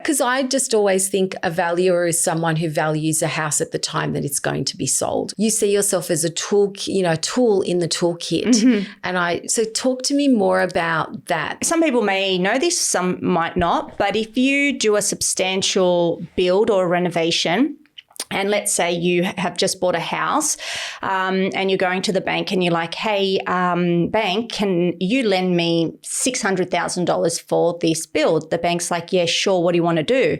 Because I just always think a valuer is someone who values a house at the time that it's going to be sold. You see yourself as a tool, tool in the toolkit. Mm-hmm. And so talk to me more about that. Some people may know this, some might not, but if you do a substantial build or renovation, and let's say you have just bought a house and you're going to the bank and you're like, hey, bank, can you lend me $600,000 for this build? The bank's like, yeah, sure. What do you want to do?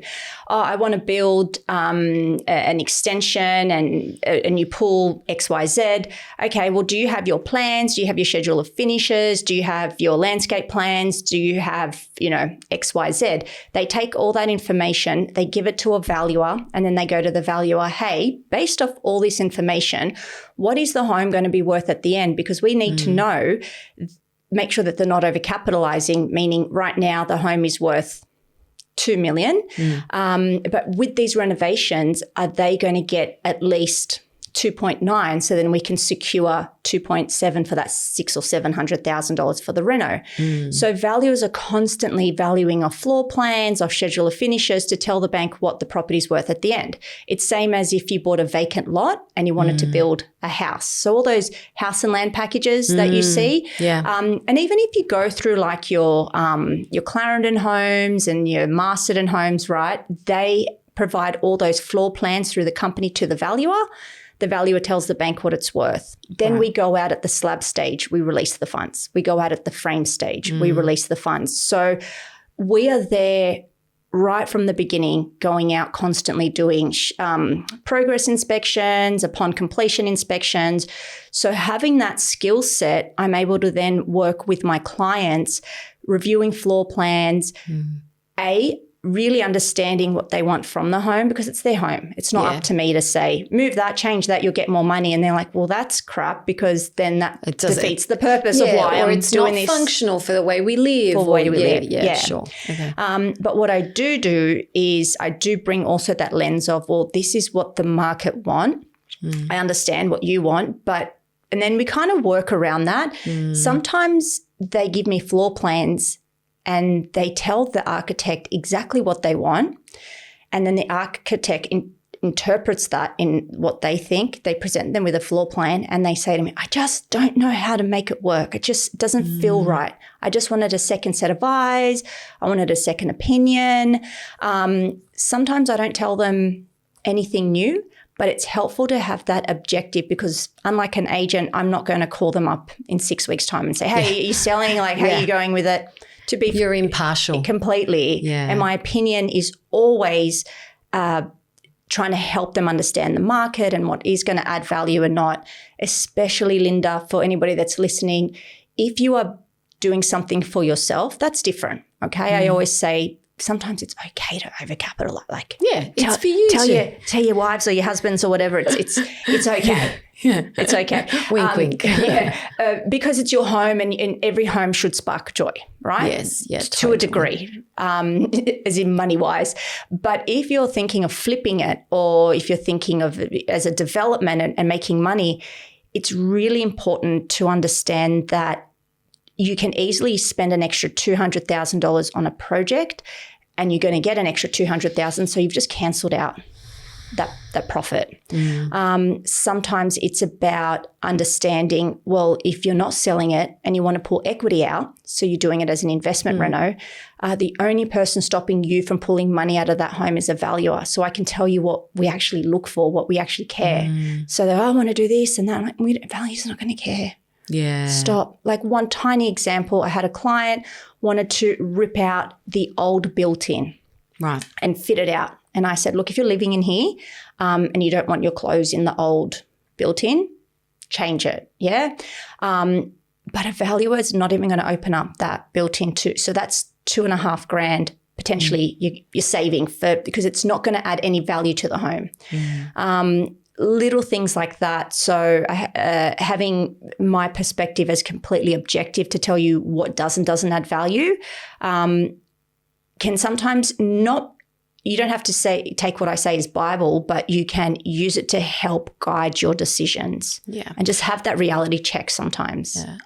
Oh, I want to build an extension and you pull XYZ. Okay, well, do you have your plans? Do you have your schedule of finishes? Do you have your landscape plans? Do you have, XYZ? They take all that information, they give it to a valuer, and then they go to the valuer, hey, based off all this information, what is the home going to be worth at the end? Because we need to know, make sure that they're not over-capitalising, meaning right now the home is worth $2 million. But with these renovations, are they going to get at least 2.9? So then we can secure 2.7 for that $600,000 or $700,000 for the reno. So valuers are constantly valuing our floor plans, our schedule of finishes to tell the bank what the property's worth at the end. It's same as if you bought a vacant lot and you wanted to build a house. So all those house and land packages that you see, and even if you go through like your Clarendon homes and your Masterton homes, right? They provide all those floor plans through the company to the valuer. The valuer tells the bank what it's worth. Then we go out at the slab stage, we release the funds. We go out at the frame stage, we release the funds. So we are there right from the beginning, going out constantly doing progress inspections, upon completion inspections. So having that skill set, I'm able to then work with my clients, reviewing floor plans, really understanding what they want from the home, because it's their home. It's not up to me to say, move that, change that, you'll get more money. And they're like, well, that's crap, because then that defeats the purpose of why I'm doing this. It's not functional for the way we live. For the way we live. Yeah, sure. Okay. But what I do is I do bring also that lens of, well, this is what the market want. I understand what you want, and then we kind of work around that. Sometimes they give me floor plans and they tell the architect exactly what they want. And then the architect interprets that in what they think. They present them with a floor plan and they say to me, I just don't know how to make it work. It just doesn't feel right. I just wanted a second set of eyes. I wanted a second opinion. Sometimes I don't tell them anything new, but it's helpful to have that objective, because unlike an agent, I'm not going to call them up in 6 weeks' time and say, hey, are you selling? Like, how are you going with it? You're impartial. Completely. Yeah. And my opinion is always trying to help them understand the market and what is going to add value and not, especially, Linda, for anybody that's listening, if you are doing something for yourself, that's different, okay? I always say sometimes it's okay to over-capitalize. Like, it's for you tell your wives or your husbands or whatever. It's okay. It's okay. Wink, wink. Because it's your home, and every home should spark joy, right? Yes, to a degree, as in money-wise. But if you're thinking of flipping it, or if you're thinking of it as a development and making money, it's really important to understand that you can easily spend an extra $200,000 on a project, and you're going to get an extra $200,000. So you've just cancelled out that profit. Sometimes it's about understanding, well, if you're not selling it and you want to pull equity out, so you're doing it as an investment reno, the only person stopping you from pulling money out of that home is a valuer. So I can tell you what we actually look for, what we actually care. So they're, I want to do this and that. I'm like, valuer's not going to care. Yeah. Stop. Like, one tiny example, I had a client wanted to rip out the old built-in and fit it out. And I said, look, if you're living in here and you don't want your clothes in the old built-in, change it, but a valuer is not even going to open up that built-in too. So that's $2,500 potentially you're saving because it's not going to add any value to the home. Little things like that. So having my perspective as completely objective to tell you what does and doesn't add value can sometimes not. You don't have to take what I say as Bible, but you can use it to help guide your decisions. Yeah. And just have that reality check sometimes. Yeah.